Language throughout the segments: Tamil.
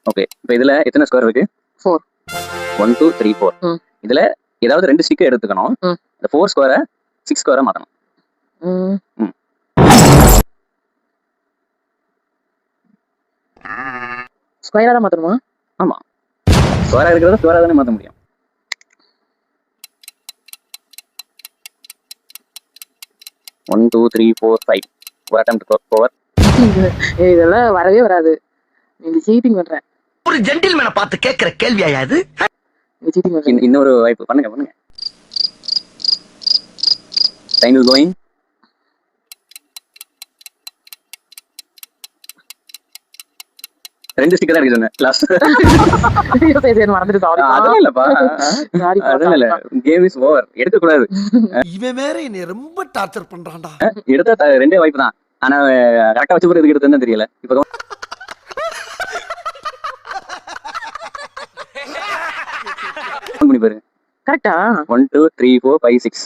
ஓகே இப்போ இதுல எத்தனை ஸ்கொயர் இருக்கு? 4. 1 2 3 4. இதுல ஏதாவது ரெண்டு ஸ்டிக் எடுத்துக்கணும். இந்த 4 ஸ்கொயரை 6 ஸ்கொயரா மாத்தணும். ஸ்கொயரா தான் மாத்தணுமா? ஆமா, ஸ்கொயரா இருக்கிறத ஸ்கொயரா தானே மாத்த முடியும். One two three four five ஒரு அட்டெம்ப்ட் ஓவர். இதெல்லாம் வரவே வராது. நீங்க சீட்டிங் பண்ற. ஒரு ஜென்டில்மேனை பார்த்து கேட்கிற கேள்வியா இது? நீங்க சீட்டிங் பண்ற. இன்னொரு வாய்ப்பு பண்ணுங்க. Time is going. ரெண்டு ஸ்டிக்கர் தான் இருக்கு சொன்னேன் லாஸ்ட். மறந்துட்டு சாரி. அதெல்லாம் இல்லப்பா, அதெல்லாம் இல்ல. Game is over. எடுக்க கூடாது. இவன் வேற என்னை ரொம்ப டார்ச்சர் பண்றான்டா. எடுத்தா ரெண்டே வாய்ப்பு தான். ஆனா கரெக்டா வச்சு போறதுக்கு எடுத்ததுன்னு தெரியல. இப்போ பண்ணி பாருங்க. கரெக்ட்டா? 1 2 3 4 5 6.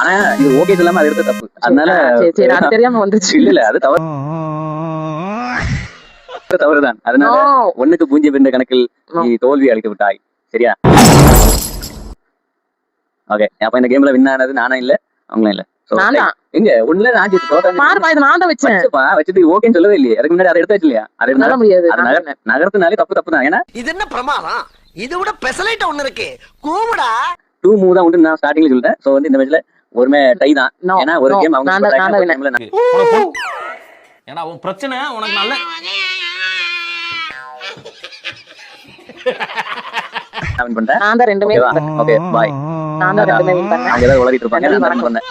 ஆனா இது ஓகே சொல்லாம அது எடுத்த தப்பு. அதனால சரி அது தெரியாம வந்துருச்சு. இல்ல அது தவறுதான். அதனால ஒண்ணுக்கு பூஞ்சி பிண்ட கணக்கில் நீ தோல்வி அளித்து விட்டாய். சரியா? ஓகே, அப்ப இந்த கேம்ல வின் ஆனது நானும் இல்ல அவங்களும் இல்ல. எங்க ஒண்ணுல நான் ஜெயிச்சு தோத்தேன். பாருப்பா இது நான் தான் வச்சேன். வச்சது ஓகேன்னு சொல்லவே இல்லையே. அதுக்கு முன்னாடி அதை எடுத்தாச்சு இல்லையா? அது சொல்ல முடியாது. நகரத்துனாலே தப்பு தான். ஏன்னா இது என்ன பிரமாதம்? இது விட பெசலைட் ஒண்ணு இருக்கு. கூமுடா 2 மூவ் தான் உண்டு நான் ஸ்டார்டிங்ல சொல்லிட்டேன். சோ வந்து இந்த மேட்ச்ல ஒருமே டை தான். ஏன்னா ஒரு கேம் அவங்க ஏன்னா உன் பிரச்சனை உனக்கு நல்ல நான் வின் பண்ணிட்டேன். நான் தான் ரெண்டுமே. Okay bye. நான் தான் ரெண்டுமே வின் பண்ணேன். அவங்க ஏதாவது உளறிட்டு இருப்பாங்க. நான் பண்ணேன்.